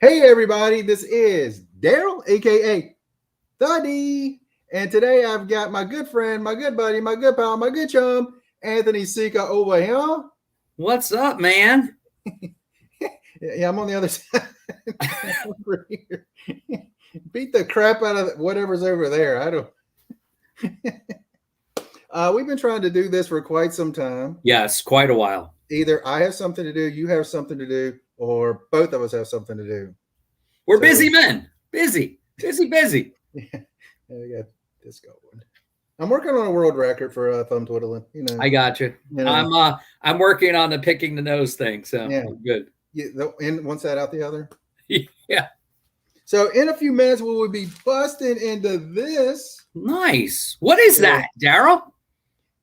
Hey everybody, this is Daryl, aka The D, and today I've got my good friend, my good buddy, my good pal, my good chum, Anthony Sica over here. What's up, man? Yeah, I'm on the other side. Over here. Beat the crap out of whatever's over there. I don't. We've been trying to do this for quite some time. Yes, quite a while. Either I have something to do, you have something to do, or both of us have something to do. We're busy men. Busy. Yeah, we got this going. I'm working on a world record for thumb twiddling. I got you. I'm working on the picking the nose thing. So yeah, good. And one side out the other. Yeah. So in a few minutes we will be busting into this. Nice. What is that, Daryl?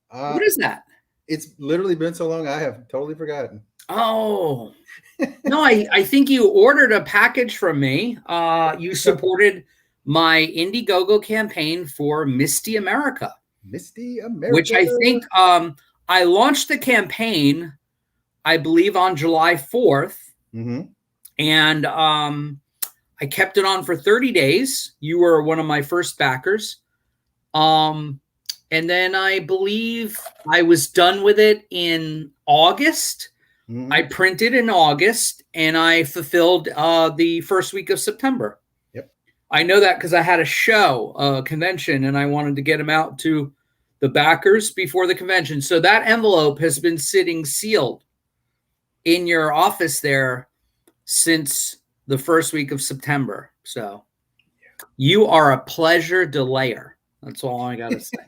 What is that? It's literally been so long I have totally forgotten. Oh. No, I think you ordered a package from me. You supported my Indiegogo campaign for Misty America. Misty America. Which I think I launched the campaign, I believe, on July 4th. Mm-hmm. And I kept it on for 30 days. You were one of my first backers. And then I believe I was done with it in August. Mm-hmm. I printed in August and I fulfilled the first week of September. Yep. I know that because I had a show, a convention, and I wanted to get them out to the backers before the convention. So that envelope has been sitting sealed in your office there since the first week of September. So you are a pleasure delayer. That's all I got to say.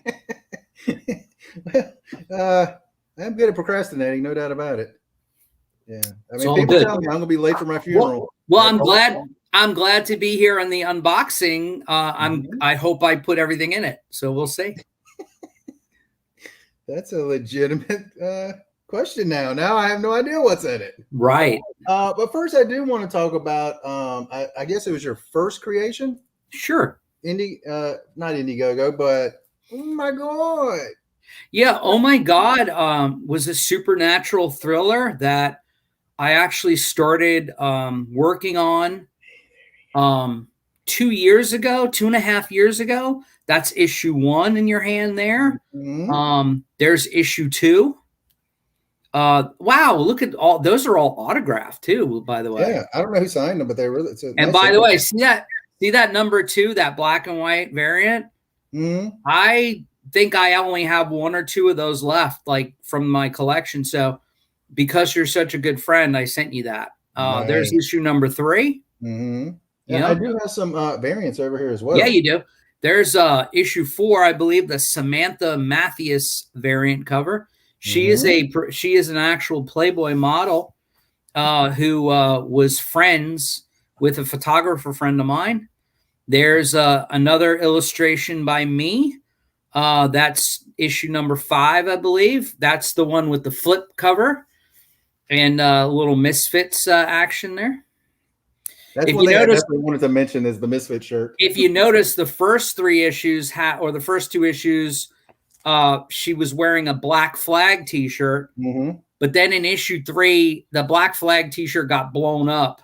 Well, I'm good at procrastinating, no doubt about it. Yeah, I mean, people good. tell me I'm gonna be late for my funeral. Well, I'm glad to be here on the unboxing. I hope I put everything in it, so we'll see. That's a legitimate question. Now I have no idea what's in it. Right. But first, I do want to talk about. I guess it was your first creation. Sure. Not Indiegogo, but oh my god. Yeah. Oh my god. Was a supernatural thriller that I actually started working on 2 years ago, 2.5 years ago. That's issue 1 in your hand there. Mm-hmm. There's issue 2. Wow, look at all those are all autographed too, by the way. Yeah, I don't know who signed them, but they really. And by the way, see that number 2, that black and white variant? Mm-hmm. I think I only have 1 or 2 of those left, like from my collection. So because you're such a good friend, I sent you that. Nice. There's issue number 3. Mm-hmm. Yeah, I do have some variants over here as well. Yeah, you do. There's issue 4, I believe, the Samantha Mathias variant cover. She is an actual Playboy model who was friends with a photographer friend of mine. There's another illustration by me. That's issue number 5, I believe. That's the one with the flip cover and a little Misfits action there. That's what I wanted to mention is the Misfit shirt. If you notice, the first 3 issues or the first 2 issues, she was wearing a Black Flag t-shirt. Mm-hmm. But then in issue 3, the Black Flag t-shirt got blown up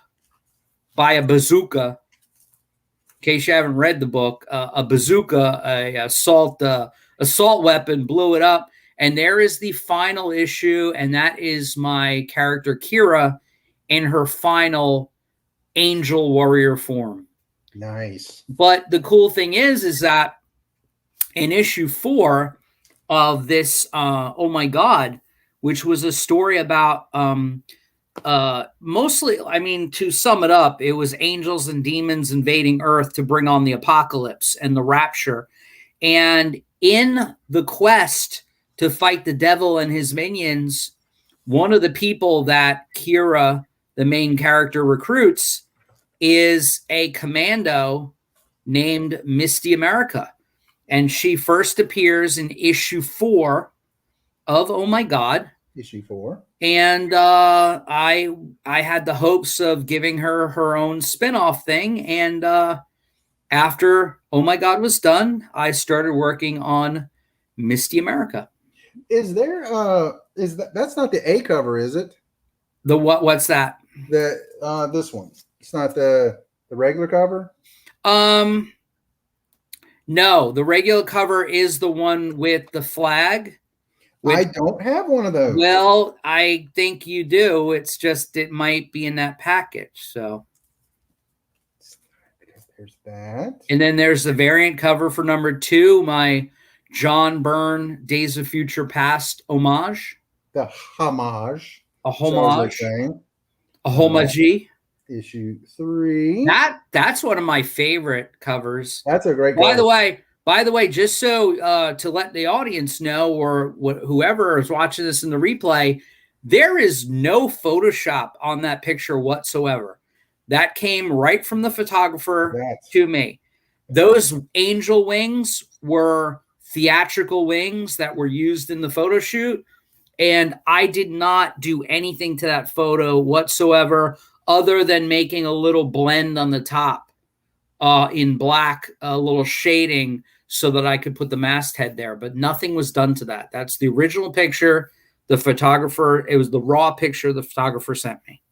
by a bazooka. In case you haven't read the book, a bazooka, a assault weapon blew it up. And there is the final issue, and that is my character Kira in her final angel warrior form. Nice. But the cool thing is that in issue 4 of this, oh my god, which was a story about mostly, I mean, to sum it up, it was angels and demons invading Earth to bring on the apocalypse and the rapture. And in the quest to fight the devil and his minions, one of the people that Kira, the main character, recruits is a commando named Misty America. And she first appears in issue 4 of Oh My God. Issue 4. And I had the hopes of giving her her own spinoff thing. And after Oh My God was done, I started working on Misty America. Is there that's not the A cover, is it? The what's that? This one. It's not the regular cover? No, the regular cover is the one with the flag. I don't have one of those. Well, I think you do. It's just it might be in that package. So there's that. And then there's the variant cover for number 2, my John Byrne Days of Future Past homage. The homage. A homage. A homage. Issue 3. That's one of my favorite covers. That's a great cover. By the way, just so to let the audience know, or whoever is watching this in the replay, there is no Photoshop on that picture whatsoever. That came right from the photographer to me. Those angel wings were theatrical wings that were used in the photo shoot, and I did not do anything to that photo whatsoever other than making a little blend on the top in black, a little shading so that I could put the masthead there, but nothing was done to that. That's the original picture. The photographer, it was the raw picture the photographer sent me.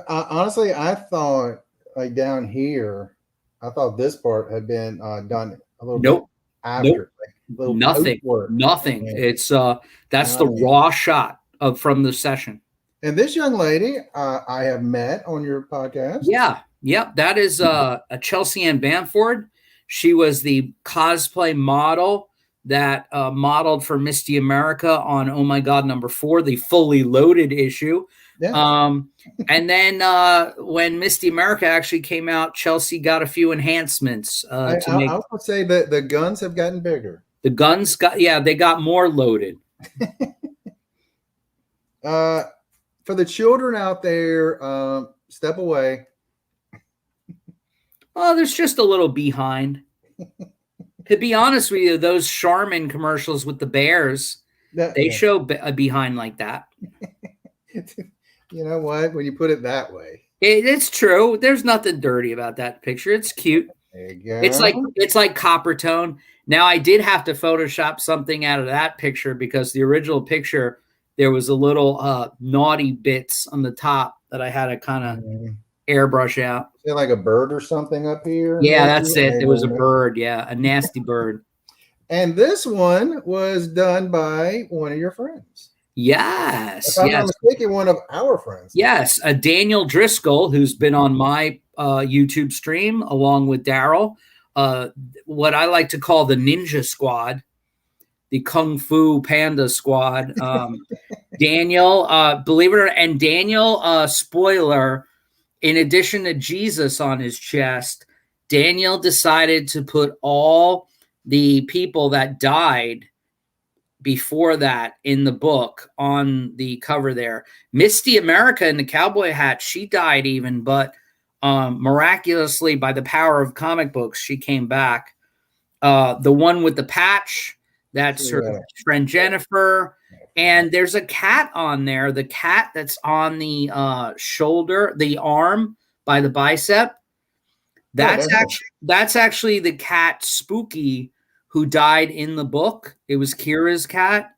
Honestly, I thought like down here, I thought this part had been done a little bit after. Like, nothing. Yeah. It's that's the raw shot from the session. And this young lady, I have met on your podcast. Yeah, yep. That is a Chelsean Bamford. She was the cosplay model that modeled for Misty America on Oh My God #4, the fully loaded issue. Yeah. And then when Misty America actually came out, Chelsea got a few enhancants. I would say that the guns have gotten bigger. The guns they got more loaded. For the children out there, step away. Oh, there's just a little behind. To be honest with you, those Charmin commercials with the bears, they show a behind like that. You know what? When you put it that way, it's true. There's nothing dirty about that picture. It's cute. There you go. It's like copper tone. Now I did have to Photoshop something out of that picture because the original picture there was a little naughty bits on the top that I had to kind of airbrush out. Is there like a bird or something up here? Yeah, that's it. There was a bird. Yeah, a nasty bird. And this one was done by one of your friends. Yes. If I'm not mistaken, one of our friends. Yes, Daniel Driscoll, who's been on my YouTube stream along with Daryl. What I like to call the Ninja Squad, the Kung Fu Panda Squad. Daniel, believe it or not, and Daniel, spoiler, in addition to Jesus on his chest, Daniel decided to put all the people that died before that in the book on the cover there. Misty America in the cowboy hat, she died even, but miraculously by the power of comic books, she came back. The one with the patch, that's her friend Jennifer. And there's a cat on there, the cat that's on the shoulder, the arm by the bicep. That's actually the cat Spooky who died in the book. It was Kira's cat,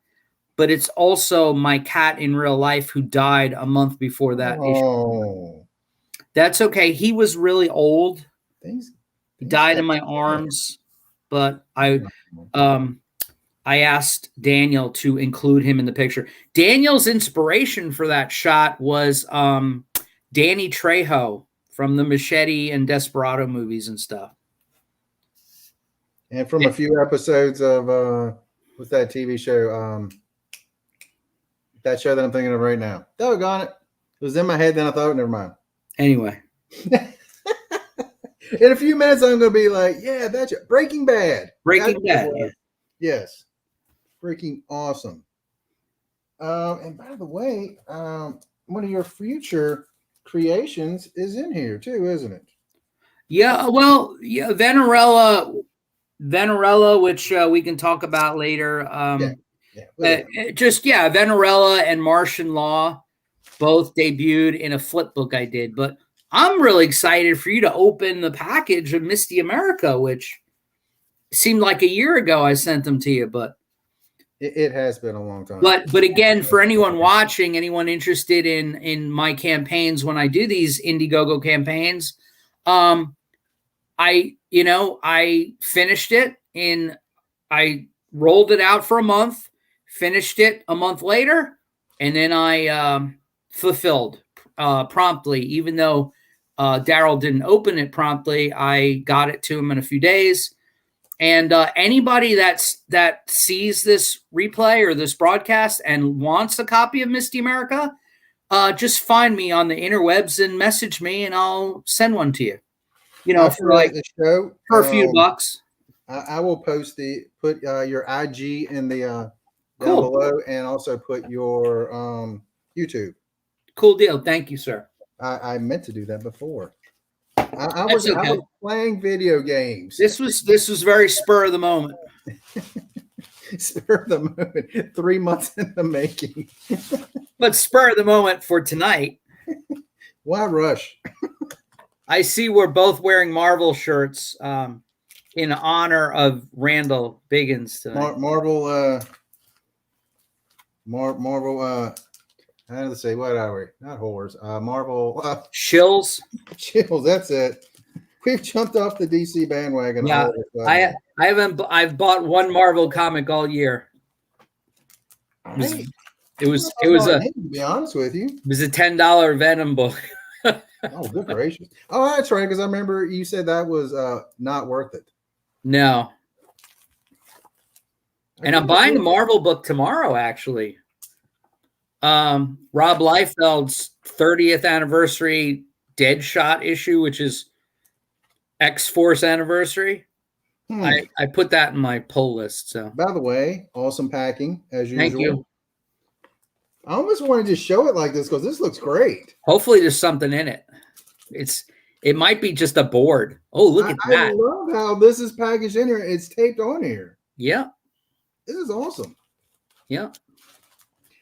but it's also my cat in real life who died a month before that issue. That's okay. He was really old. He died in my arms, but I asked Daniel to include him in the picture. Daniel's inspiration for that shot was Danny Trejo from the Machete and Desperado movies and stuff. And from a few episodes of what's that TV show? That show that I'm thinking of right now. Doggone it. It was in my head, then I thought, never mind. Anyway. In a few minutes, I'm going to be like, yeah, that's Breaking Bad. Breaking Bad. Yeah. Yes. Freaking awesome. And by the way, one of your future creations is in here too, isn't it? Yeah, well, yeah, Venerella, which we can talk about later. Venerella and Martian Law both debuted in a flip book I did, but I'm really excited for you to open the package of Misty America, which seemed like a year ago I sent them to you, but It has been a long time. But again, for anyone watching, anyone interested in my campaigns when I do these Indiegogo campaigns, I finished it I rolled it out for a month, finished it a month later, and then I fulfilled promptly. Even though Daryl didn't open it promptly, I got it to him in a few days. And anybody that sees this replay or this broadcast and wants a copy of Misty America, just find me on the interwebs and message me, and I'll send one to you. For like the show, for a few bucks. I will put your IG in the down Cool. below, and also put your YouTube. Cool deal. Thank you, sir. I meant to do that before. I was playing video games. This was very spur of the moment. Spur of the moment. 3 months in the making. But spur of the moment for tonight. Why rush? I see we're both wearing Marvel shirts in honor of Randall Biggins tonight. Marvel. How to say, what are we? Not whores. Marvel. Shills. Chills. That's it. We've jumped off the DC bandwagon. Yeah, I've bought one Marvel comic all year. It was to be honest with you. It was a $10 Venom book. Oh, good gracious! Oh, that's right. Because I remember you said that was not worth it. No. And I'm buying a Marvel book tomorrow, actually. Rob Liefeld's 30th anniversary Deadshot issue, which is X-Force anniversary. I put that in my pull list. So, by the way, awesome packing as usual. Thank you. I almost want to just show it like this because this looks great. Hopefully, there's something in it. It might be just a board. Oh, look at that! I love how this is packaged in here. It's taped on here. Yeah, this is awesome. Yeah,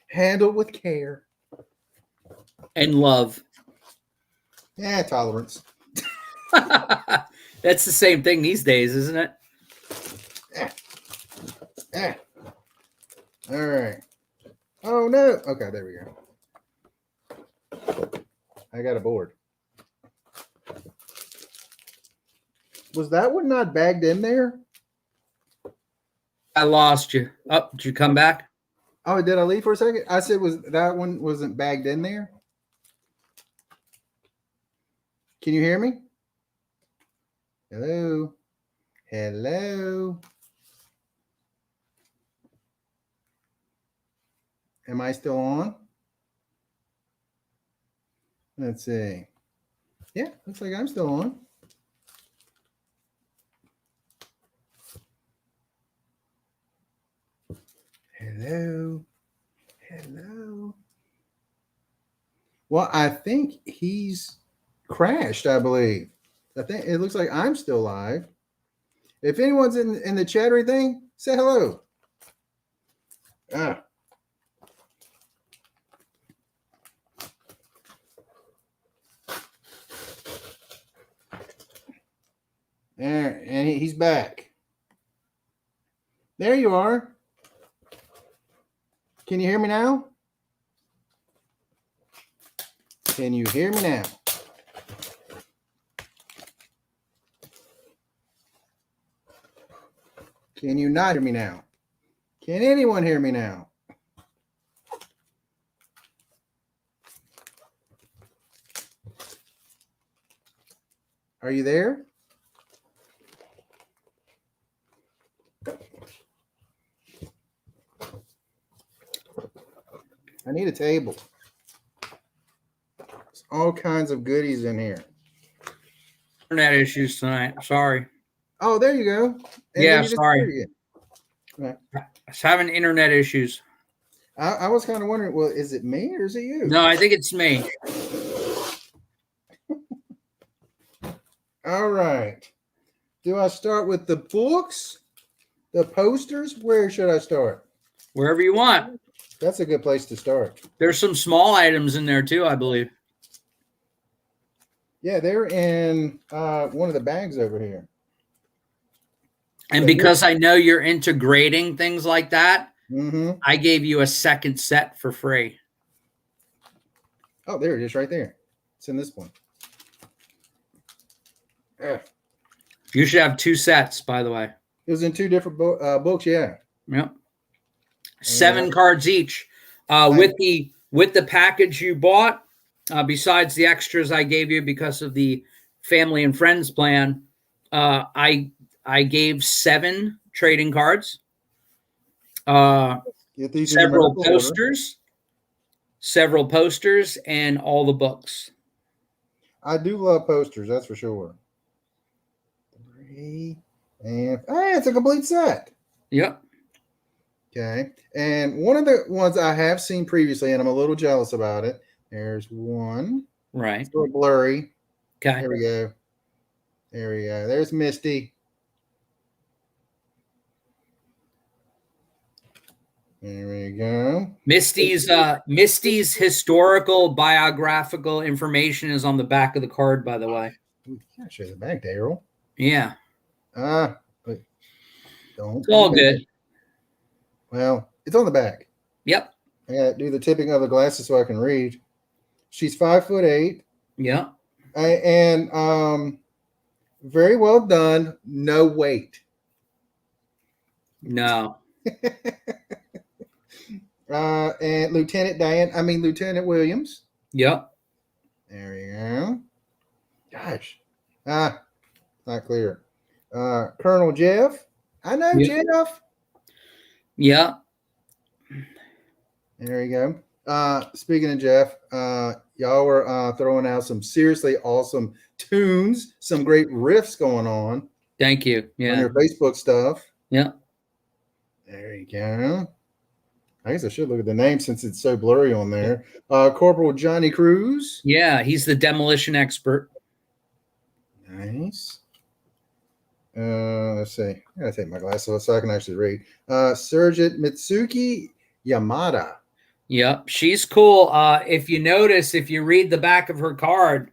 handled with care and love. Yeah, tolerance. That's the same thing these days, isn't it? All right. Oh no. Okay, there we go. I got a board. Was that one not bagged in there? I lost you. Oh, did you come back? Oh, did I leave for a second? I said, was that one wasn't bagged in there? Can you hear me? Hello? Hello? Am I still on? Let's see. Yeah, looks like I'm still on. Hello? Hello? Well, I think he's crashed, I believe. I think it looks like I'm still live. If anyone's in the chat or anything, say hello. There, and he's back. There you are. Can you hear me now? Can you hear me now? Can you not hear me now? Can anyone hear me now? Are you there? I need a table. There's all kinds of goodies in here. Internet issues tonight. Sorry. Oh, there you go. And yeah, sorry. Right. I was having internet issues. I was kind of wondering, well, is it me or is it you? No, I think it's me. All right. Do I start with the books, the posters? Where should I start? Wherever you want. That's a good place to start. There's some small items in there too, I believe. Yeah, they're in one of the bags over here. And because I know you're into grading things like that, Mm-hmm. I gave you a second set for free. Oh, there it is right there. It's in this one. You should have 2 sets, by the way. It was in 2 different books, yeah. Yep. 7 cards each. With the package you bought, besides the extras I gave you because of the family and friends plan, I gave 7 trading cards, Get these several posters, and all the books. I do love posters, that's for sure. 3 and it's a complete set. Yep. Okay. And one of the ones I have seen previously, and I'm a little jealous about it. There's one. Right. It's a little blurry. Okay. There we go. There we go. There's Misty. There we go. Misty's historical biographical information is on the back of the card, by the way. Ooh, you gotta show the back, Daryl. Yeah. Don't. It's all good. Well, it's on the back. Yep. I gotta do the tipping of the glasses so I can read. She's 5'8". Yeah. And very well done. No weight. No. And Lieutenant Williams. Yep. There we go. Gosh. Not clear. Colonel Jeff. I know Jeff. Yeah. There you go. Speaking of Jeff, y'all were throwing out some seriously awesome tunes, some great riffs going on. Thank you. Yeah. On your Facebook stuff. Yeah. There you go. I guess I should look at the name since it's so blurry on there. Corporal Johnny Cruz. Yeah, he's the demolition expert. Nice. Let's see. I gotta take my glasses off so I can actually read. Sergeant Mitsuki Yamada. Yep, she's cool. If you notice, if you read the back of her card,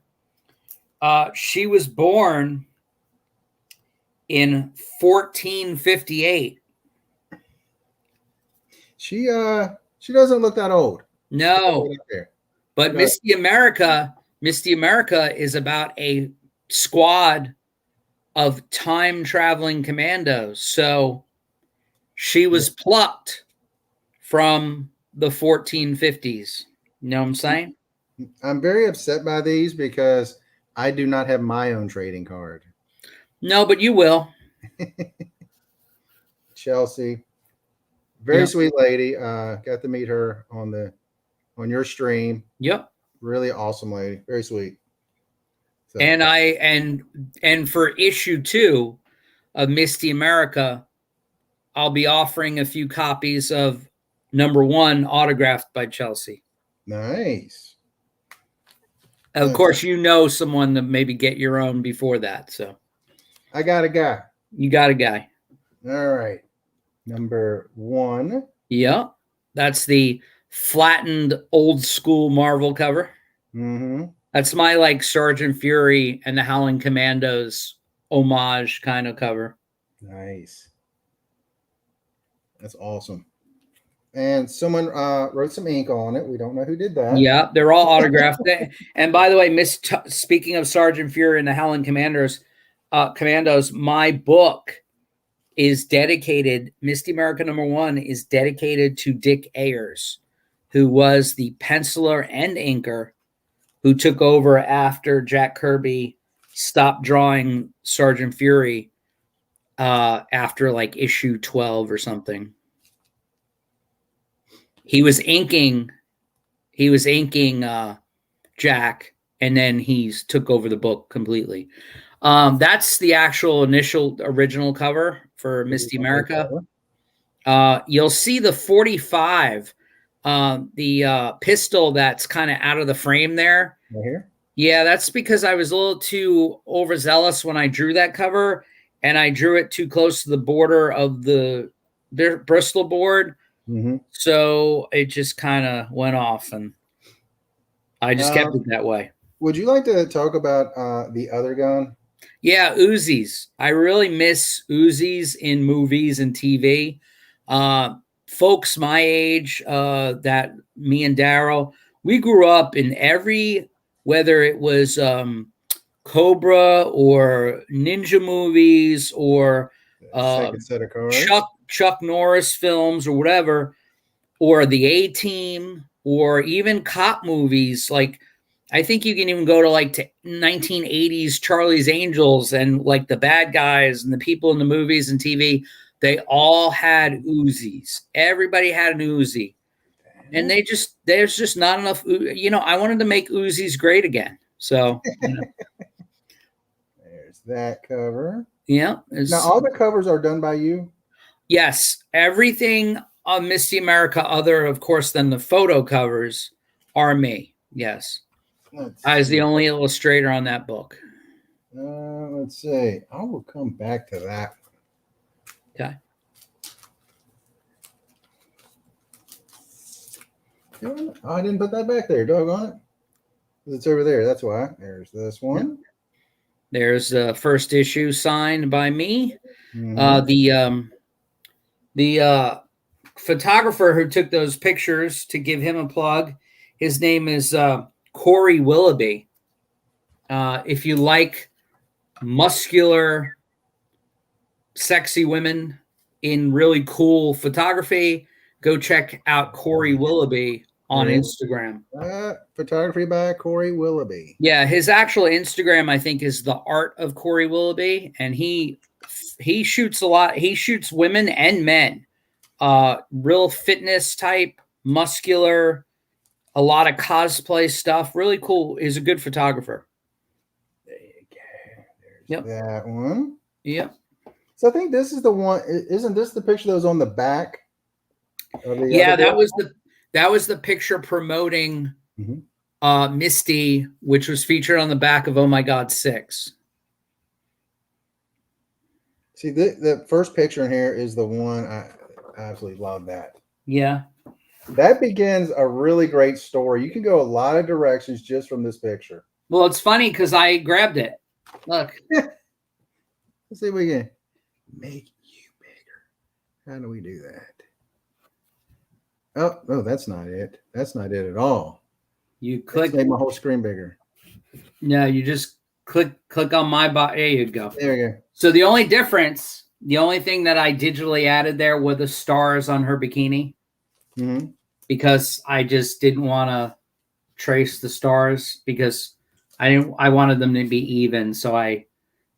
she was born in 1458. She doesn't look that old. No, but Misty America is about a squad of time traveling commandos. So she was plucked from the 1450s. You know what I'm saying? I'm very upset by these because I do not have my own trading card. No, but you will. Chelsea. Very sweet lady. Got to meet her on your stream. Yep. Really awesome lady. Very sweet. So. And for issue 2 of Misty America, I'll be offering a few copies of number 1 autographed by Chelsea. Nice. Of course, you know someone to maybe get your own before that. So I got a guy. You got a guy. All right. Number 1. Yeah. That's the flattened old school Marvel cover. Mm-hmm. That's my like Sergeant Fury and the Howling Commandos homage kind of cover. Nice. That's awesome. And someone wrote some ink on it. We don't know who did that. Yeah, they're all autographed. And by the way, speaking of Sergeant Fury and the Howling Commandos, my book is dedicated. Misty America #1 is dedicated to Dick Ayers, who was the penciler and inker who took over after Jack Kirby stopped drawing Sergeant Fury after like issue 12 or something. He was inking Jack, and then he took over the book completely. That's the actual original cover for Misty America. You'll see the 45, the pistol that's kind of out of the frame there. Right here? Yeah, that's because I was a little too overzealous when I drew that cover, and I drew it too close to the border of the Bristol board. Mm-hmm. So it just kind of went off, and I just kept it that way. Would you like to talk about the other gun? Yeah, Uzis. I really miss Uzis in movies and TV. folks my age, that me and Daryl, we grew up in whether it was Cobra or ninja movies or Second set of cards. Chuck Norris films or whatever, or the A-Team, or even cop movies. Like, I think you can even go to like to 1980s Charlie's Angels, and like the bad guys and the people in the movies and TV, they all had Uzis. Everybody had an Uzi. And there's just not enough. I wanted to make Uzis great again. So, There's that cover. Yeah. Now, all the covers are done by you? Yes. Everything on Misty America, other, of course, than the photo covers, are me. Yes. I was the only illustrator on that book. Let's see. I will come back to that. Okay. Oh, I didn't put that back there. Doggone it. It's over there. That's why. There's this one. Yep. There's the first issue signed by me. Mm-hmm. The photographer who took those pictures, to give him a plug, his name is Corey Willoughby. If you like muscular, sexy women in really cool photography, go check out Corey Willoughby on Instagram. Photography by Corey Willoughby. Yeah, his actual Instagram, I think, is The Art of Corey Willoughby, and he shoots a lot. He shoots women and men, real fitness type, muscular, a lot of cosplay stuff. Really cool. He's a good photographer. There you go. There's that one. Yep. So I think this is the one. Isn't this the picture that was on the back? Yeah, that was the picture promoting Misty, which was featured on the back of Oh My God 6. See, the first picture in here is the one. I absolutely love that. Yeah. That begins a really great story. You can go a lot of directions just from this picture. Well, it's funny because I grabbed it. Look. Let's see if we can make you bigger. How do we do that? Oh, that's not it. That's not it at all. You click. Make my whole screen bigger. No, you just click on my body. There you go. There we go. So the only difference, the only thing that I digitally added there were the stars on her bikini. Mm-hmm. Because I just didn't want to trace the stars, because I wanted them to be even. So I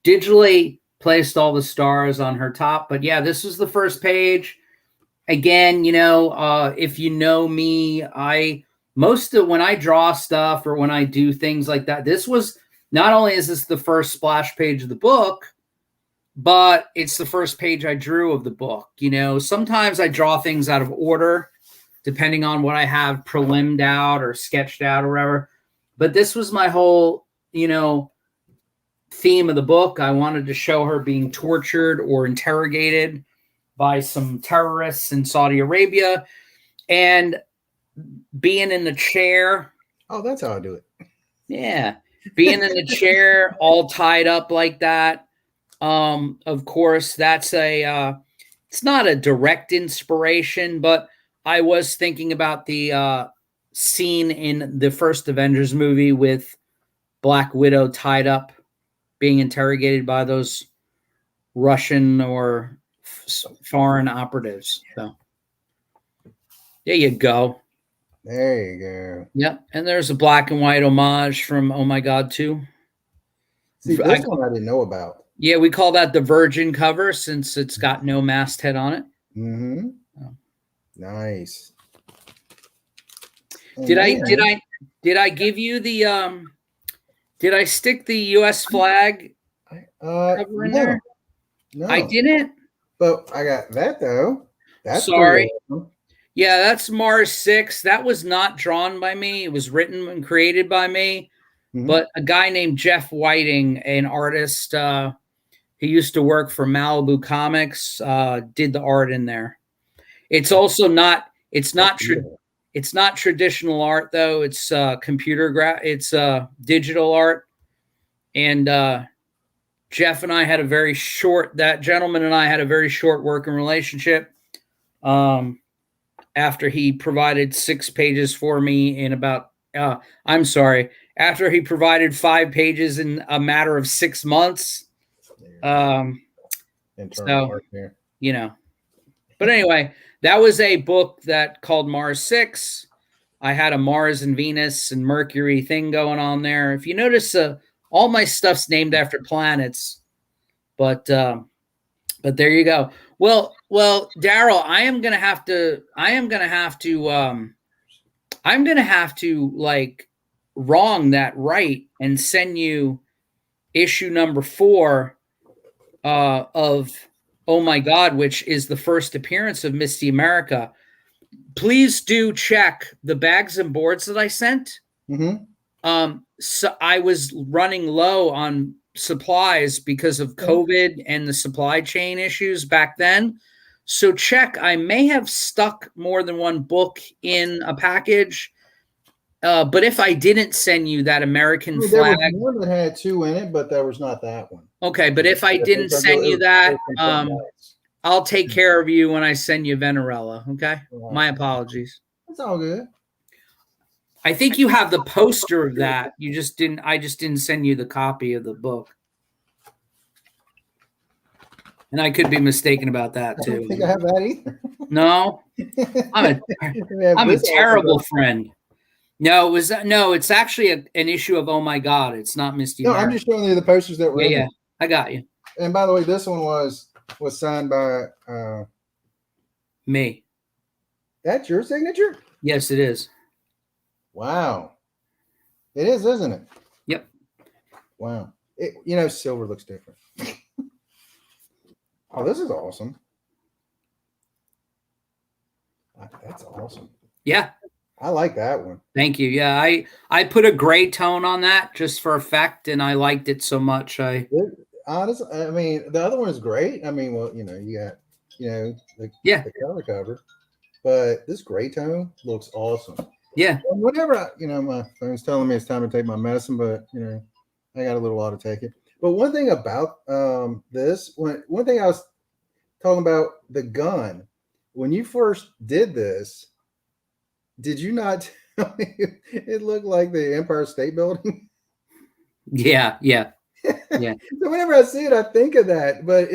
digitally placed all the stars on her top. But yeah, this is the first page. Again, if you know me, when I draw stuff or when I do things like that, this was not only is this the first splash page of the book, but it's the first page I drew of the book. Sometimes I draw things out of order, depending on what I have prelimmed out or sketched out or whatever. But this was my whole, theme of the book. I wanted to show her being tortured or interrogated by some terrorists in Saudi Arabia, and being in the chair. Oh, that's how I do it. Yeah. Being in the chair all tied up like that. Of course, that's it's not a direct inspiration, but I was thinking about the scene in the first Avengers movie with Black Widow tied up, being interrogated by those Russian or foreign operatives. So there you go. There you go. Yep. And there's a black and white homage from Oh My God 2. See, this one I didn't know about. Yeah, we call that the Virgin cover since it's got no masthead on it. Mm-hmm. Oh. Nice. Did I give you the did I stick the US flag cover in there? No. I didn't. But I got that though. That's sorry. Awesome. Yeah, that's Mars 6. That was not drawn by me. It was written and created by me. Mm-hmm. But a guy named Jeff Whiting, an artist, he used to work for Malibu Comics, did the art in there. It's also not. It's not traditional art though. It's it's digital art. And Jeff and I had that gentleman and I had a very short working relationship. after he provided 6 pages for me in about, I'm sorry, after he provided 5 pages in a matter of 6 months. Internal work here. You know, but anyway, that was a book that called Mars 6. I had a Mars and Venus and Mercury thing going on there. If you notice, all my stuff's named after planets, but there you go. Well, Daryl, I'm gonna have to like wrong that right and send you issue number 4 of Oh My God, which is the first appearance of Misty America. Please do check the bags and boards that I sent. So I was running low on supplies because of COVID and the supply chain issues back then. So check, I may have stuck more than one book in a package. But if I didn't send you that American flag. There was one that had 2 in it, but there was not that one. Okay, but if I didn't send you that, I'll take care of you when I send you Venerella. Okay, my apologies. That's all good. I think you have the poster of that. You just didn't. I just didn't send you the copy of the book, and I could be mistaken about that too. I don't think I have that either. No, I'm a terrible friend. No, it's actually an issue of Oh My God. It's not Misty. No, I'm just showing you the posters that were. Yeah, I got you. And by the way, this one was signed by me. That's your signature? Yes, it is. Wow. It is, isn't it? Yep. Wow. Silver looks different. Oh, this is awesome. That's awesome. Yeah. I like that one. Thank you. Yeah, I put a gray tone on that just for effect, and I liked it so much. Honestly, I mean, the other one is great. I mean, well, you got, the color cover, but this gray tone looks awesome. Yeah. And whenever my phone's telling me it's time to take my medicine, but I got a little while to take it. But one thing about this, one thing I was talking about the gun, when you first did this, did you not tell me it looked like the Empire State Building? Yeah. So whenever I see it, I think of that. But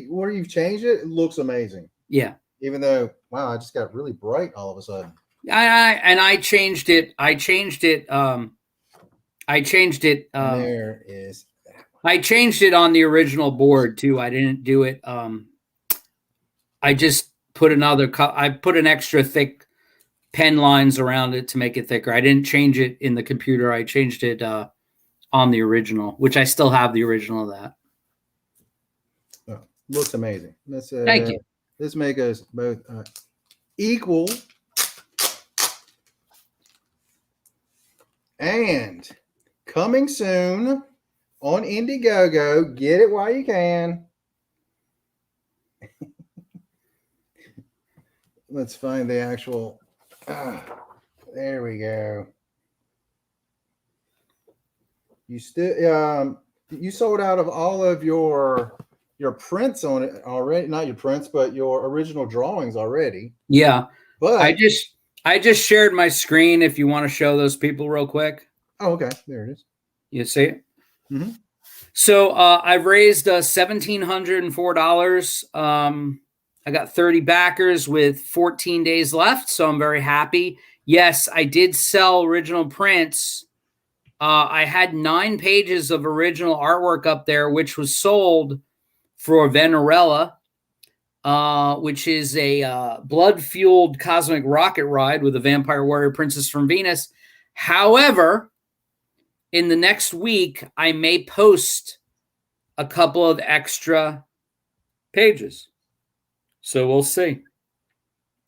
where you've changed it, it looks amazing. Yeah. Even though, wow, I just got really bright all of a sudden. I changed it. I changed it. There is. I changed it on the original board too. I didn't do it. I just put I put an extra thick pen lines around it to make it thicker. I didn't change it in the computer. I changed it on the original, which I still have the original of that. Oh, looks amazing. Thank you. Let's make us both equal. And coming soon on Indiegogo. Get it while you can. Let's find the actual. There we go. You still you sold out of all of your prints on it already. Not your prints, but your original drawings already. Yeah. But I just shared my screen if you want to show those people real quick. Oh, okay. There it is. You see it? Mm-hmm. So I've raised $1,704. I got 30 backers with 14 days left, so I'm very happy. Yes, I did sell original prints. I had 9 pages of original artwork up there, which was sold for Venerella, which is a blood-fueled cosmic rocket ride with a vampire warrior princess from Venus. However, in the next week, I may post a couple of extra pages. So we'll see.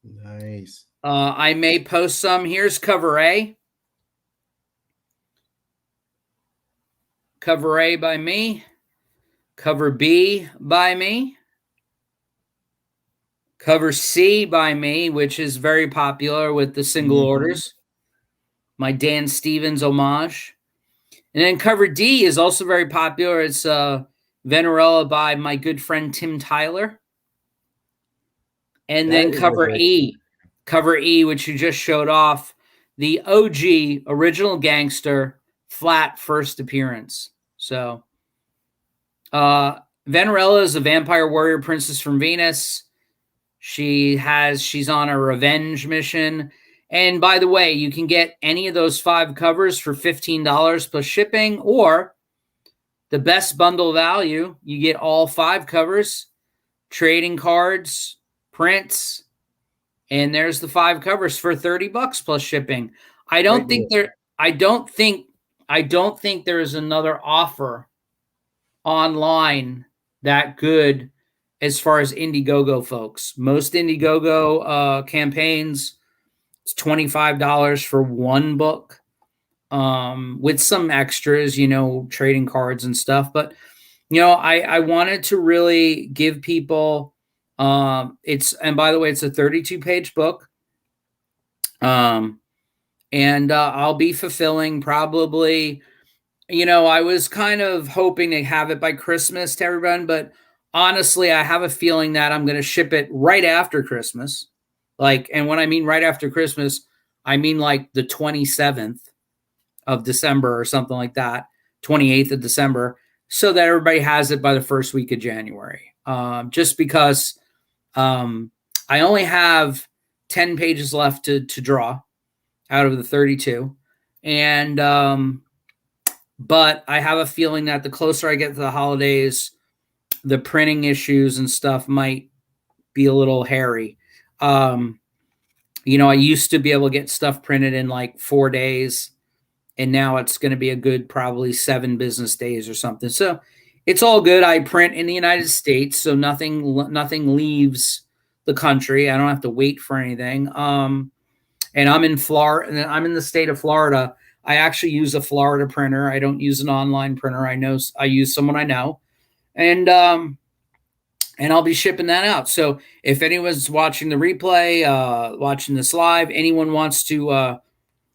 Nice. I may post some. Here's cover A. Cover A by me. Cover B by me. Cover C by me, which is very popular with the single orders. My Dan Stevens homage. And then cover D is also very popular. It's Venerella by my good friend Tim Tyler. And then cover E. Cover E, which you just showed off, the OG original gangster flat first appearance. So Venerella is a vampire warrior princess from Venus. She's on a revenge mission. And by the way, you can get any of those 5 covers for $15 plus shipping, or the best bundle value, you get all 5 covers, trading cards, prints, and there's the 5 covers for $30 plus shipping. I don't think there's another offer online that good as far as Indiegogo, folks. Most Indiegogo campaigns, it's $25 for 1 book, with some extras, trading cards and stuff. But I wanted to really give people and by the way, it's a 32-page book. And I'll be fulfilling probably, I was kind of hoping to have it by Christmas to everyone, but honestly, I have a feeling that I'm going to ship it right after Christmas. And when I mean right after Christmas, I mean like the 27th of December or something like that, 28th of December, so that everybody has it by the first week of January. Just because I only have 10 pages left to draw out of the 32. And but I have a feeling that the closer I get to the holidays, the printing issues and stuff might be a little hairy. I used to be able to get stuff printed in like 4 days, and now it's going to be a good probably 7 business days or something. So it's all good. I print in the United States, so nothing leaves the country. I don't have to wait for anything. And I'm in Florida, and I'm in the state of Florida. I actually use a Florida printer. I don't use an online printer. I use someone I know, and I'll be shipping that out. So if anyone's watching the replay, watching this live, anyone wants to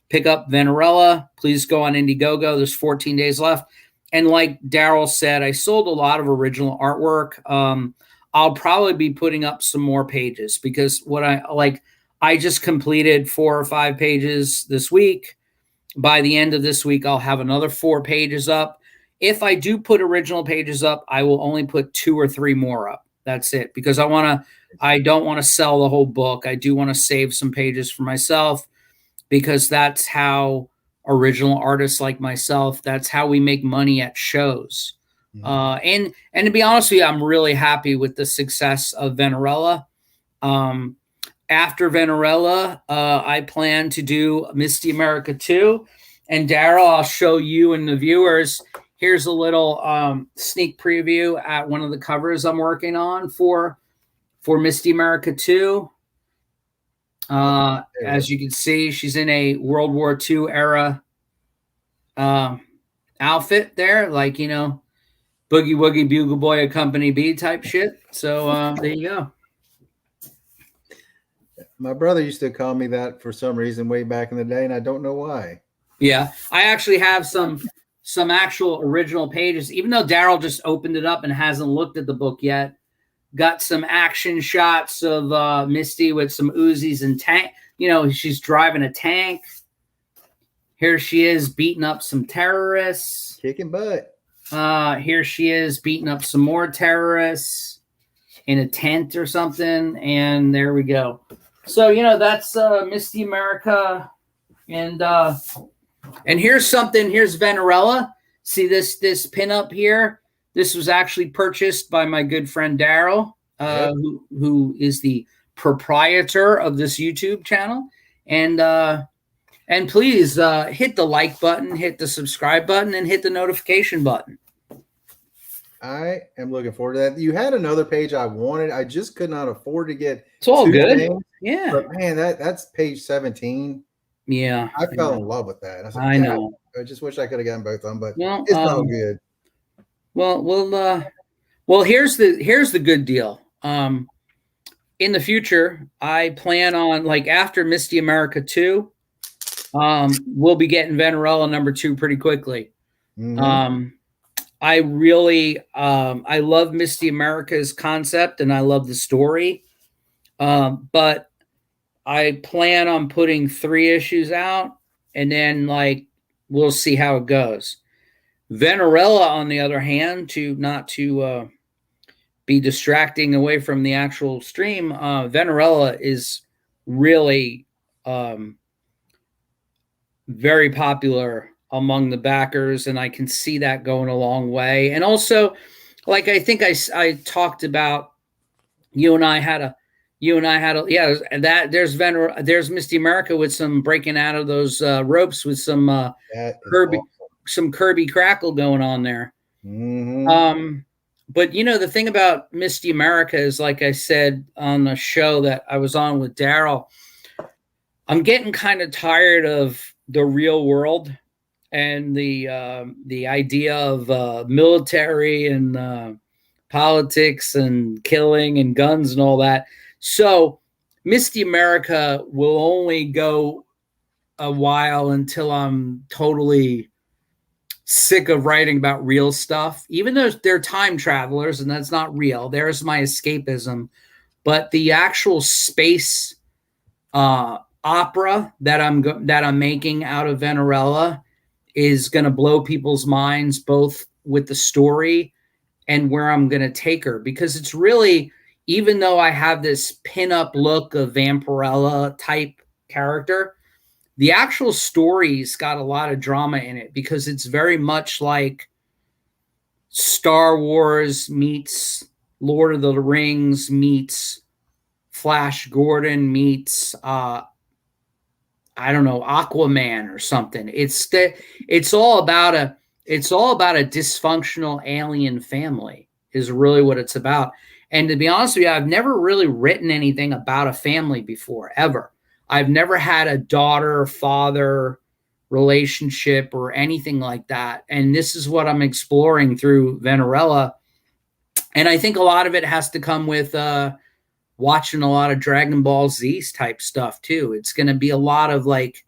pick up Venerella, please go on Indiegogo. There's 14 days left. And like Daryl said, I sold a lot of original artwork. I'll probably be putting up some more pages, because I just completed 4 or 5 pages this week. By the end of this week, I'll have another 4 pages up. If I do put original pages up, I will only put 2 or 3 more up. That's it, because I don't want to sell the whole book. I do want to save some pages for myself, because that's how original artists like myself, that's how we make money at shows. Mm-hmm. And to be honest with you, I'm really happy with the success of Venerella. After Venerella, I plan to do Misty America 2. And Daryl, I'll show you and the viewers. Here's a little sneak preview at one of the covers I'm working on for Misty America 2. As you can see, she's in a World War II era outfit there, like, Boogie Woogie Bugle Boy of Company B type shit. So there you go. My brother used to call me that for some reason way back in the day, and I don't know why. Yeah, I actually have some actual original pages, even though Daryl just opened it up and hasn't looked at the book yet. Got some action shots of Misty with some Uzis and tank. She's driving a tank. Here she is beating up some terrorists. Kicking butt. Here she is beating up some more terrorists in a tent or something. And there we go. So, that's Misty America. And here's something. Here's Venerella. See this pinup here? This was actually purchased by my good friend Daryl, who is the proprietor of this YouTube channel. And please hit the like button, hit the subscribe button, and hit the notification button. I am looking forward to that. You had another page I wanted. I just could not afford to get. It's all good. Things. Yeah. But man, that's page 17. Yeah. I fell in love with that. I know. I just wish I could have gotten both of them, but it's all good. Well, here's the good deal. In the future, I plan on, like, after Misty America 2, we'll be getting Venerella number 2 pretty quickly. Mm-hmm. I really, I love Misty America's concept, and I love the story. But I plan on putting 3 issues out, and then like we'll see how it goes. Venerella, on the other hand, to not to be distracting away from the actual stream, Venerella is really very popular among the backers, and I can see that going a long way. And also, like I think I talked about, you and I had a yeah, that there's Misty America with some breaking out of those ropes with some That is Kirby awesome. some Kirby crackle going on there. Mm-hmm. But you know, the thing about Misty America is, like I said on the show that I was on with Daryl, I'm getting kind of tired of the real world and the idea of military and politics and killing and guns and all that. So Misty America will only go a while until I'm totally sick of writing about real stuff, even though they're time travelers and that's not real. There's my escapism. But the actual space opera that I'm making out of Venerella is going to blow people's minds, both with the story and where I'm going to take her, because it's really, even though I have this pin-up look of Vampirella type character, the actual story's got a lot of drama in it, because it's very much like Star Wars meets Lord of the Rings meets Flash Gordon meets I don't know, Aquaman or something. It's all about a dysfunctional alien family is really what it's about. And to be honest with you, I've never really written anything about a family before, ever. I've never had a daughter-father relationship or anything like that. And this is what I'm exploring through Venerella. And I think a lot of it has to come with watching a lot of Dragon Ball Z type stuff too. It's going to be a lot of like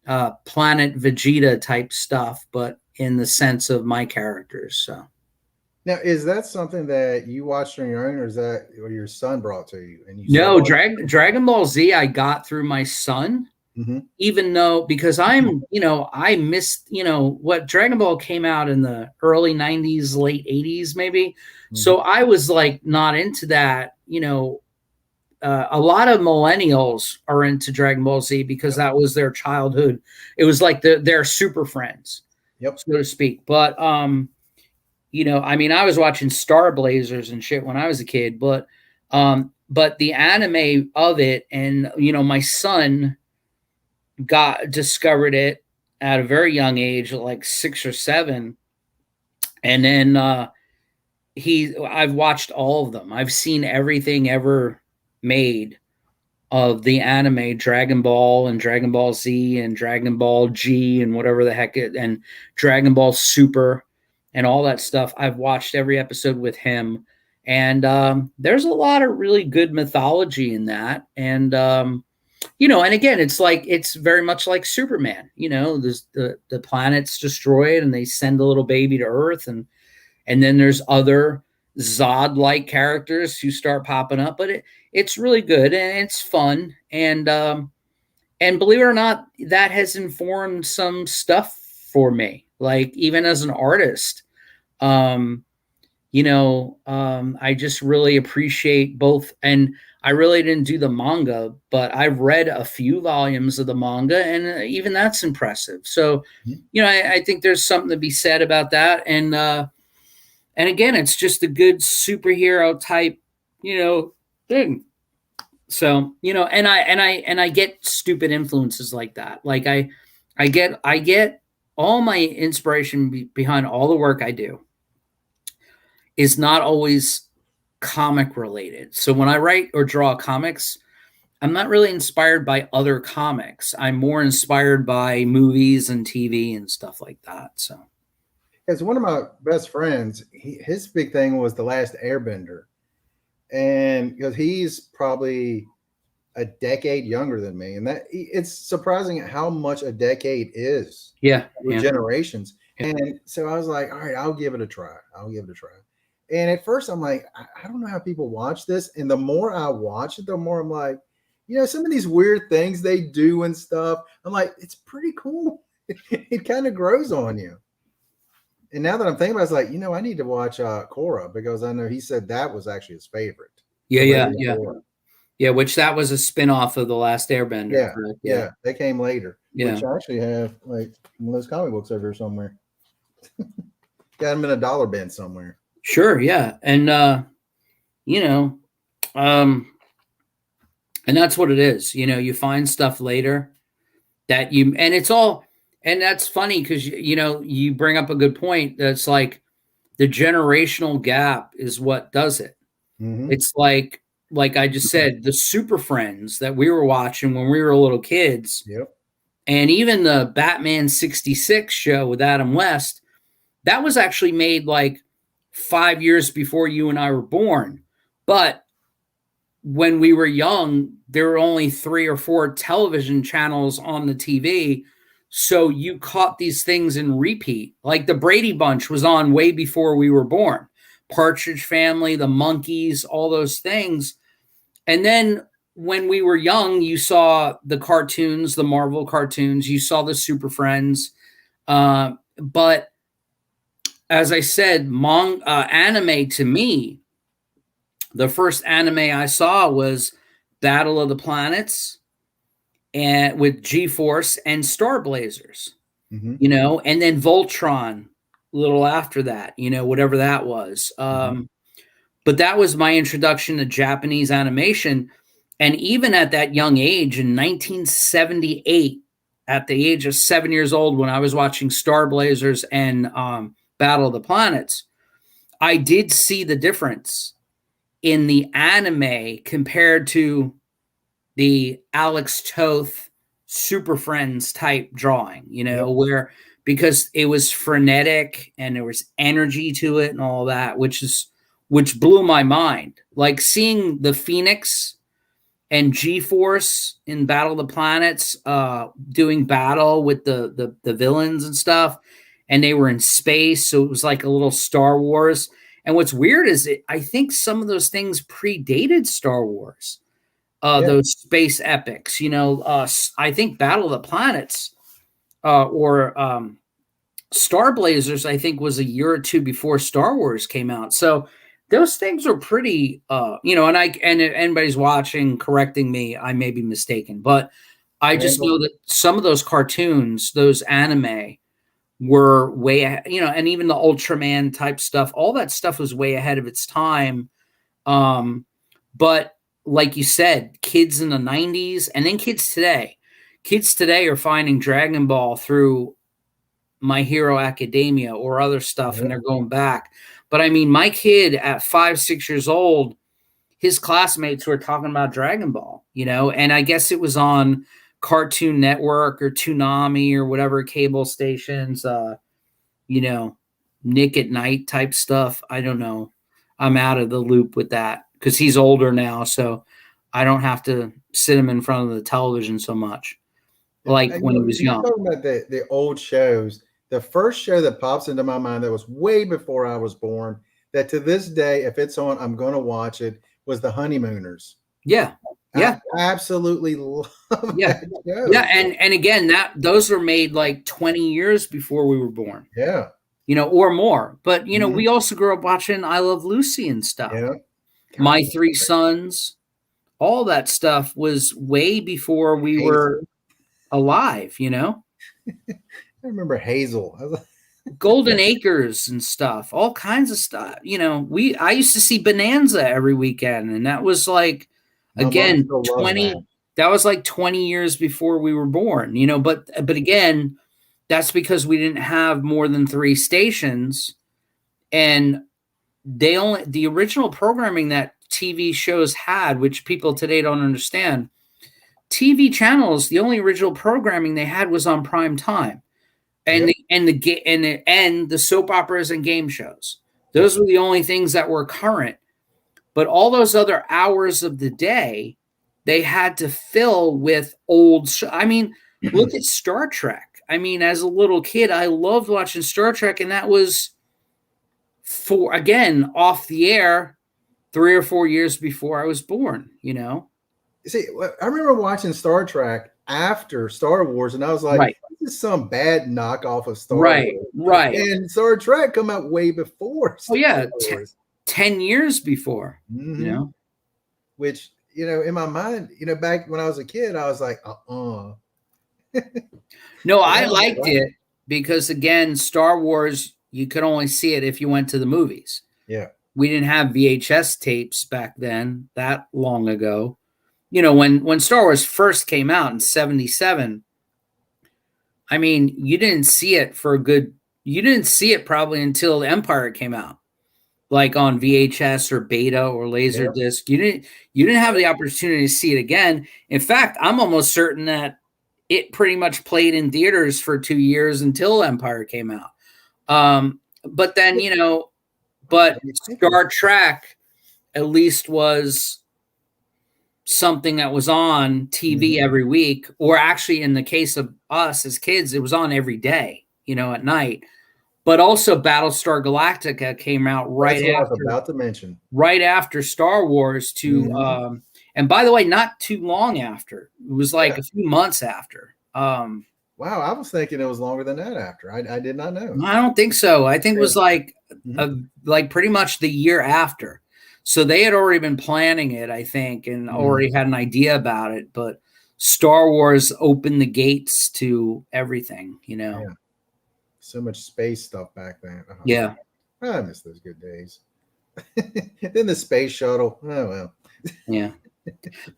Planet Vegeta type stuff, but in the sense of my characters. So Now, is that something that you watched on your own, or is that what your son brought to you? And you no, started Dragon Ball Z I got through my son. mm-hmm. Even though, because I'm, I missed, what Dragon Ball came out in the early 90s, late 80s, maybe. Mm-hmm. So I was like not into that, a lot of millennials are into Dragon Ball Z because that was their childhood. It was like their super friends, Yep. so to speak. But I mean, I was watching Star Blazers and shit when I was a kid, but the anime of it, and my son discovered it at a very young age, like 6 or 7, and then I've watched all of them. I've seen everything ever made of the anime Dragon Ball and Dragon Ball Z and Dragon Ball G and whatever the heck and Dragon Ball Super and all that stuff. I've watched every episode with him, and there's a lot of really good mythology in that. And and again, it's very much like Superman. The planet's destroyed and they send a little baby to Earth, and then there's other Zod-like characters who start popping up, but it's really good and it's fun. And believe it or not, that has informed some stuff for me. Like, even as an artist, I just really appreciate both. And I really didn't do the manga, but I've read a few volumes of the manga, and even that's impressive. So, I think there's something to be said about that. And again, it's just a good superhero type, thing. So, and I get stupid influences like that. Like I get all my inspiration behind all the work I do is not always comic related. So when I write or draw comics, I'm not really inspired by other comics. I'm more inspired by movies and TV and stuff like that. So, as one of my best friends, his big thing was The Last Airbender, and because he's probably a decade younger than me, and that it's surprising how much a decade is. Yeah, with generations. And so I was like, all right, I'll give it a try. And at first I'm like, I don't know how people watch this. And the more I watch it, the more I'm like, some of these weird things they do and stuff. I'm like, it's pretty cool. It kind of grows on you. And now that I'm thinking about it, it's like, I need to watch Korra, because I know he said that was actually his favorite. Yeah. Korra. Yeah, which that was a spin-off of The Last Airbender. Yeah, correct? yeah, they came later. Yeah. Which I actually have like one of those comic books over here somewhere. Got them in a dollar bin somewhere. Sure, yeah. And and that's what it is. You find stuff later that and it's all, and that's funny because you bring up a good point. That's like the generational gap is what does it. Mm-hmm. It's like I just said, the Super Friends that we were watching when we were little kids. Yep. And even the Batman 66 show with Adam West, that was actually made like 5 years before you and I were born. But when we were young, there were only 3 or 4 television channels on the TV. So you caught these things in repeat. Like the Brady Bunch was on way before we were born. Partridge Family, the Monkees, all those things. And then when we were young, you saw the cartoons, the Marvel cartoons, you saw the Super Friends. But as I said, anime to me, the first anime I saw was Battle of the Planets, and with G-Force and Star Blazers, and then Voltron a little after that, whatever that was. But that was my introduction to Japanese animation. And even at that young age, in 1978, at the age of 7 years old, when I was watching Star Blazers and Battle of the Planets, I did see the difference in the anime compared to the Alex Toth Super Friends type drawing, where, because it was frenetic and there was energy to it and all that, which blew my mind. Like seeing the Phoenix and G-Force in Battle of the Planets doing battle with the villains and stuff, and they were in space, so it was like a little Star Wars. And what's weird is I think some of those things predated Star Wars, those space epics. I think Battle of the Planets or Star Blazers, I think, was a year or two before Star Wars came out. So those things are pretty, and if anybody's watching, correcting me, I may be mistaken, but I just know that some of those cartoons, those anime, were way, and even the Ultraman type stuff, all that stuff was way ahead of its time. But like you said, kids in the 90s and then kids today are finding Dragon Ball through My Hero Academia or other stuff, and they're going back. But I mean, my kid at 5, 6 years old, his classmates were talking about Dragon Ball, and I guess it was on Cartoon Network or Toonami or whatever cable stations, Nick at Night type stuff. I don't know. I'm out of the loop with that because he's older now, so I don't have to sit him in front of the television so much like when he was young. Talking about the old shows, the first show that pops into my mind that was way before I was born, that to this day, if it's on, I'm going to watch it, was the Honeymooners. Yeah. I absolutely love that show. Yeah, and again, those were made like 20 years before we were born. Yeah. Or more. But we also grew up watching I Love Lucy and stuff. Yeah. My Three Sons, all that stuff was way before we were alive, I remember Hazel. Golden Acres and stuff, all kinds of stuff. I used to see Bonanza every weekend, and that was like, again, 20. That was like 20 years before we were born. But again, that's because we didn't have more than 3 stations, and the original programming that TV shows had, which people today don't understand. TV channels, the only original programming they had was on prime time. And the soap operas and game shows. Those were the only things that were current. But all those other hours of the day, they had to fill with old I mean, look at Star Trek. I mean, as a little kid, I loved watching Star Trek, and that was off the air 3 or 4 years before I was born, See, I remember watching Star Trek after Star Wars, and I was like, Right. "This is some bad knockoff of Star Right. Wars." Right. And Star Trek come out way before Oh Star yeah, Wars. 10 years before. Mhm. You know. Which, in my mind, back when I was a kid, I was like, No, But I now I'm liked like, it because again, Star Wars, you could only see it if you went to the movies. yeah. We didn't have VHS tapes back then, that long ago. When Star Wars first came out in 77, I mean, you didn't see it probably until the Empire came out, like on VHS or beta or laser Yep. disc. You didn't have the opportunity to see it again. In fact, I'm almost certain that it pretty much played in theaters for 2 years until Empire came out. But then, but Star Trek at least was something that was on TV every week, or actually in the case of us as kids, it was on every day, at night. But also Battlestar Galactica came out That's what I was about to mention. right after Star Wars and by the way, not too long after. It was like a few months after. Wow, I was thinking it was longer than that after. I did not know. I don't think so. I think it was like pretty much the year after. So they had already been planning it, I think, and already had an idea about it. But Star Wars opened the gates to everything, Yeah. So much space stuff back then. Yeah. I miss those good days. Then the space shuttle. Oh, well. Yeah.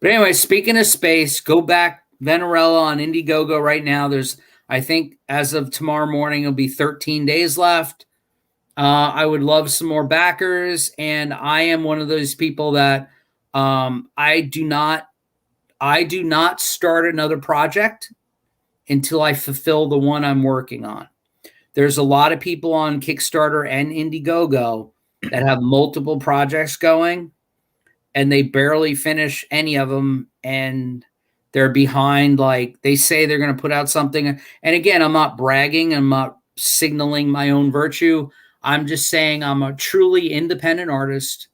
But anyway, speaking of space, go back Venerella on Indiegogo right now. There's, I think, as of tomorrow morning, it'll be 13 days left. I would love some more backers, and I am one of those people that I do not start another project until I fulfill the one I'm working on. There's a lot of people on Kickstarter and Indiegogo that have multiple projects going, and they barely finish any of them, and they're behind. Like, they say they're going to put out something. And again, I'm not bragging. I'm not signaling my own virtue. I'm just saying I'm a truly independent artist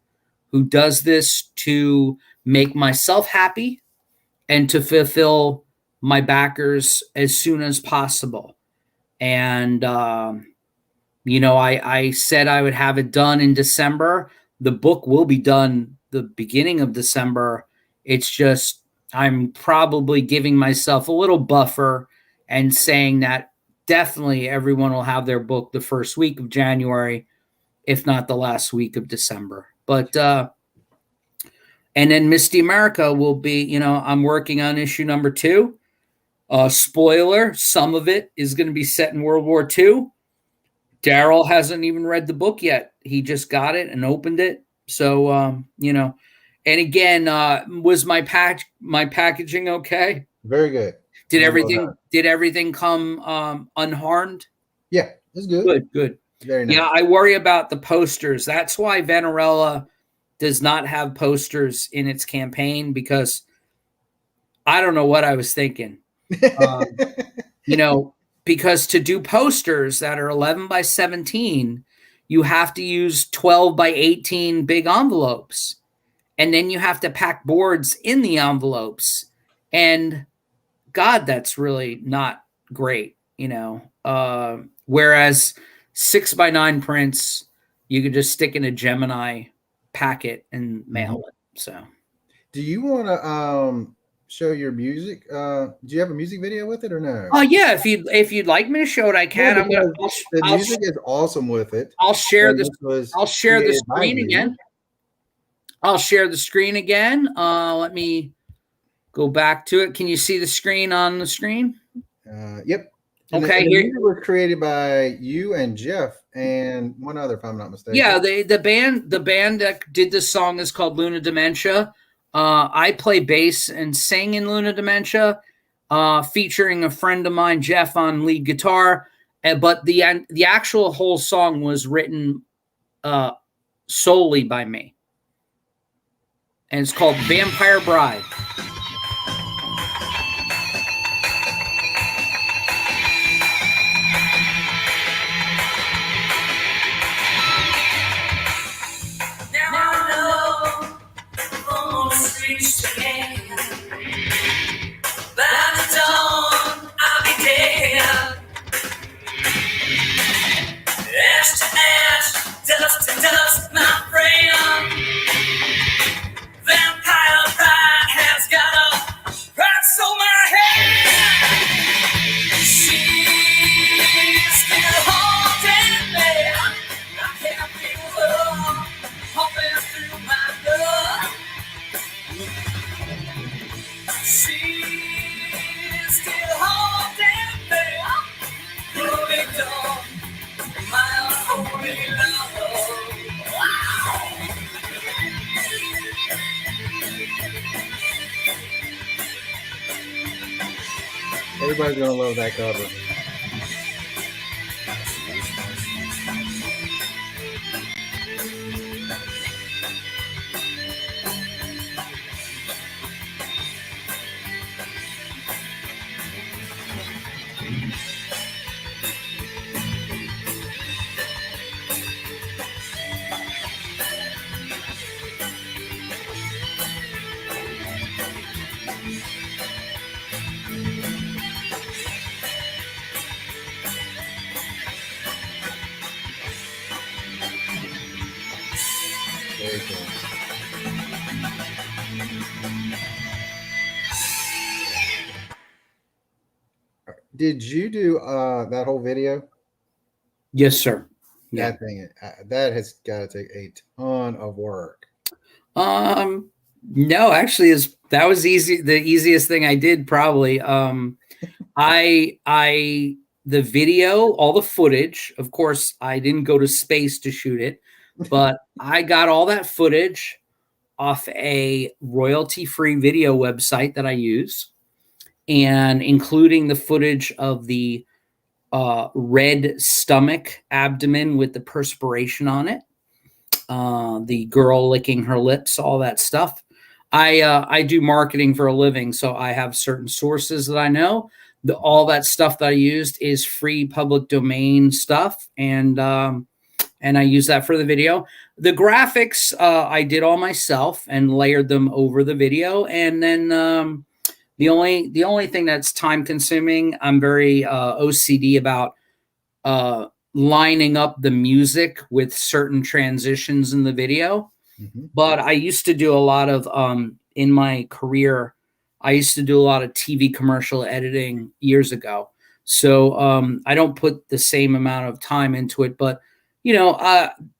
who does this to make myself happy and to fulfill my backers as soon as possible. And, I said I would have it done in December. The book will be done the beginning of December. It's just I'm probably giving myself a little buffer and saying that definitely everyone will have their book the first week of January, if not the last week of December. But and then Misty America will be, I'm working on issue number 2. Spoiler, some of it is going to be set in World War II. Daryl hasn't even read the book yet. He just got it and opened it. So, and again, was my packaging okay? Very good. Did everything come unharmed? Yeah, it's good. Good. Very nice. Yeah, I worry about the posters. That's why Venerella does not have posters in its campaign, because I don't know what I was thinking. Because to do posters that are 11 by 17, you have to use 12 by 18 big envelopes. And then you have to pack boards in the envelopes. And God, that's really not great, whereas 6x9 prints, you could just stick in a Gemini packet and mail it. So do you want to show your music? Do you have a music video with it or no? Oh yeah, if you'd like me to show it, I can. Yeah, the music is awesome with it. I'll share the screen again. I'll share the screen again. Let me go back to it. Can you see the screen on the screen? Yep. And okay. The music was created by you and Jeff and one other, if I'm not mistaken. Yeah, the band that did this song is called Luna Dementia. I play bass and sing in Luna Dementia, featuring a friend of mine, Jeff, on lead guitar. But the actual whole song was written solely by me. And it's called Vampire Bride. Now I know almost reached the end. everybody's gonna love that cover. Very cool. Did you do that whole video? Yes, sir. Yeah. That thing, that has got to take a ton of work. No, actually, that was easy. The easiest thing I did probably. The video, all the footage. Of course, I didn't go to space to shoot it, but I got all that footage off a royalty-free video website that I use, and including the footage of the red stomach abdomen with the perspiration on it, the girl licking her lips, all that stuff. I do marketing for a living, so I have certain sources that I know. All that stuff that I used is free public domain stuff, and I use that for the video. The graphics I did all myself and layered them over the video, and then the only thing that's time consuming, I'm very OCD about lining up the music with certain transitions in the video. Mm-hmm. But I used to do a lot of in my career, I used to do a lot of TV commercial editing years ago. So I don't put the same amount of time into it, but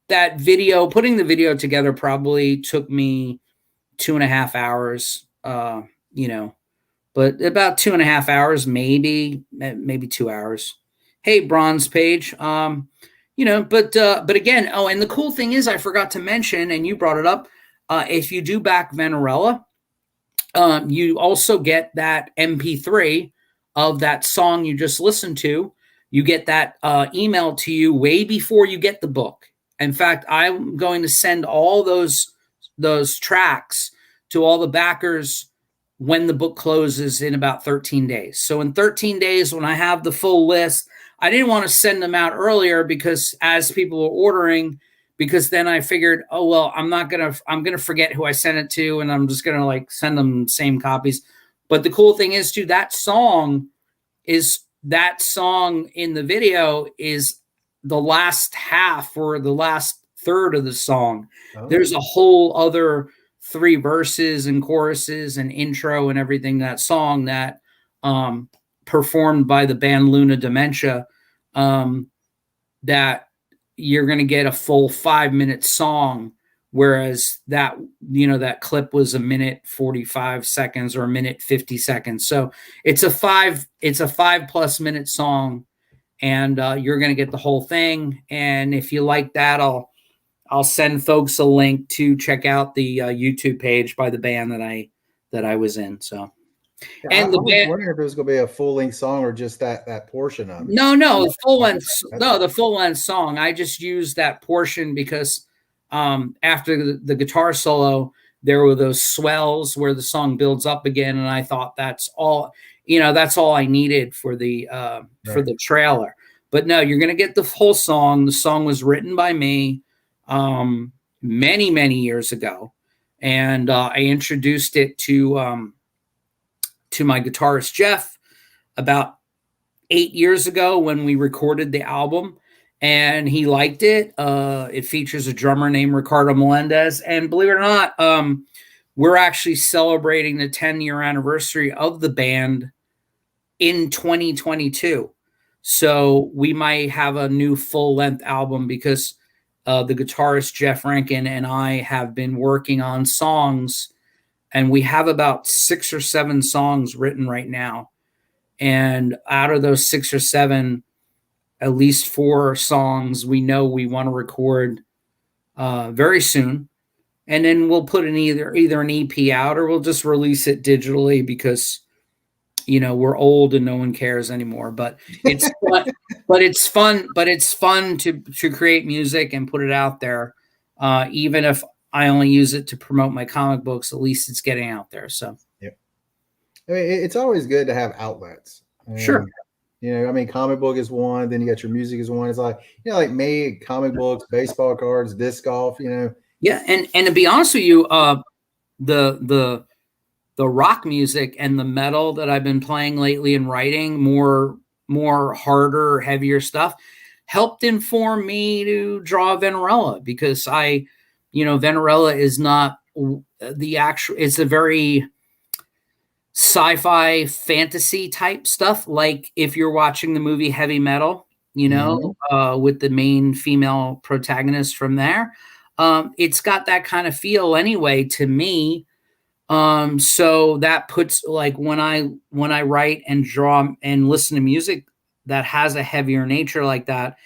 that video, putting the video together probably took me 2.5 hours, but about 2.5 hours, maybe 2 hours. Hey, Bronze Page, but again, and the cool thing is, I forgot to mention, and you brought it up, if you do back Venerella, you also get that MP3 of that song you just listened to. You get that email to you way before you get the book. In fact, I'm going to send all those tracks to all the backers when the book closes in about 13 days. So in 13 days, when I have the full list, I didn't want to send them out earlier because as people were ordering, because then I figured, oh, well, I'm going to forget who I sent it to, and I'm just going to send them the same copies. But the cool thing is too, that song in the video is the last half or the last third of the song. Oh. There's a whole other 3 verses and choruses and intro and everything, that song that performed by the band Luna Dementia, that you're going to get a full 5-minute song, whereas that clip was 1:45 seconds or 1:50 seconds. So it's a 5+ minute song, and you're going to get the whole thing. And if you like that, I'll send folks a link to check out the YouTube page by the band that I was in. So, yeah, and I was wondering if it was going to be a full-length song or just that portion of it. No, the full-length song. I just used that portion because after the guitar solo, there were those swells where the song builds up again, and I thought that's all I needed for the for the trailer. But no, you're going to get the whole song. The song was written by me many years ago, and I introduced it to my guitarist Jeff about 8 years ago when we recorded the album, and he liked it. It features a drummer named Ricardo Melendez, and believe it or not, we're actually celebrating the 10-year anniversary of the band in 2022. So we might have a new full-length album because the guitarist Jeff Rankin and I have been working on songs, and we have about 6 or 7 songs written right now. And out of those 6 or 7, at least 4 songs we know we want to record very soon. And then we'll put either an EP out, or we'll just release it digitally, because we're old and no one cares anymore, but it's fun, but it's fun to create music and put it out there. Even if I only use it to promote my comic books, at least it's getting out there. So yeah, I mean, it's always good to have outlets. sure. I mean, comic book is one, then you got your music is one. It's like, like me, comic books, baseball cards, disc golf, Yeah, and to be honest with you, the rock music and the metal that I've been playing lately and writing more harder, heavier stuff helped inform me to draw Venerella, because Venerella is not the actual, it's a very sci-fi fantasy type stuff. Like if you're watching the movie Heavy Metal, with the main female protagonist from there, it's got that kind of feel anyway to me. So that puts, like, when I write and draw and listen to music that has a heavier nature like that,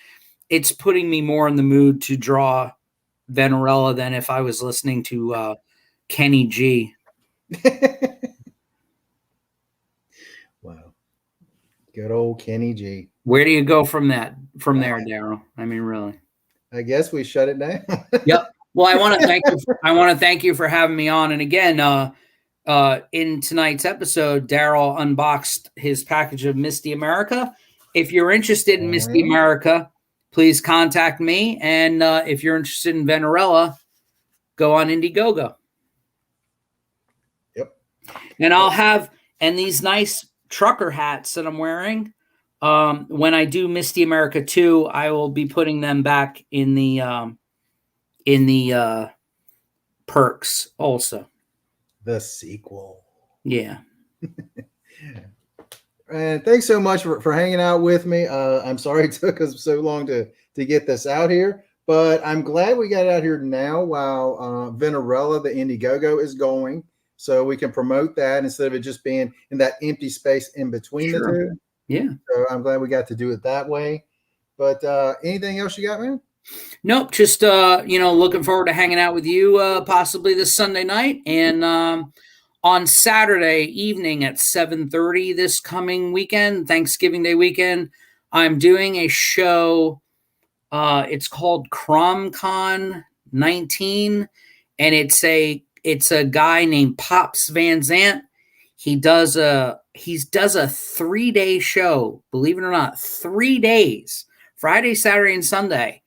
it's putting me more in the mood to draw Venerella than if I was listening to Kenny G. Wow. Good old Kenny G. Where do you go from there, Daryl? I mean, really. I guess we shut it down. Yep. Well, I want to thank you. I want to thank you for having me on. And again, in tonight's episode, Daryl unboxed his package of Misty America. If you're interested in Misty America, please contact me. And if you're interested in Venerella, go on Indiegogo. Yep. And I'll have, and these nice trucker hats that I'm wearing, when I do Misty America 2, I will be putting them back in the perks also. The sequel. Yeah. And thanks so much for hanging out with me. I'm sorry it took us so long to get this out here, but I'm glad we got it out here now while Venerella, the Indiegogo, is going, so we can promote that instead of it just being in that empty space in between the two. Yeah. So I'm glad we got to do it that way. But anything else you got, man? Nope. Just, looking forward to hanging out with you possibly this Sunday night. And on Saturday evening at 7:30 this coming weekend, Thanksgiving Day weekend, I'm doing a show. It's called CromCon 19. And it's a guy named Pops Van Zant. He does a 3-day show, believe it or not, 3 days, Friday, Saturday, and Sunday.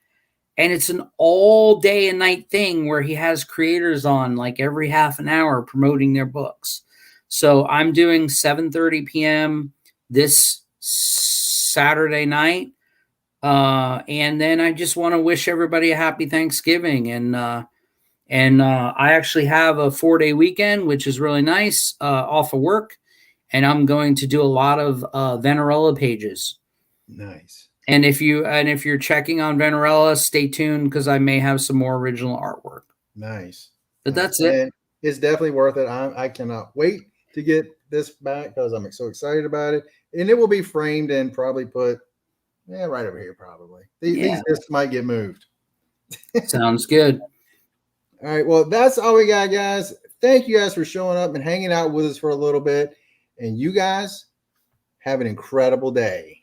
And it's an all day and night thing where he has creators on like every half an hour promoting their books. So I'm doing 7:30 p.m. this Saturday night. And then I just want to wish everybody a happy Thanksgiving. And I actually have a 4-day weekend, which is really nice, off of work. And I'm going to do a lot of Venerella pages. Nice. And if you're checking on Venerella, stay tuned, because I may have some more original artwork. Nice. But that's it. And it's definitely worth it. I cannot wait to get this back because I'm so excited about it. And it will be framed and probably put right over here probably. These discs might get moved. Sounds good. All right. Well, that's all we got, guys. Thank you guys for showing up and hanging out with us for a little bit. And you guys have an incredible day.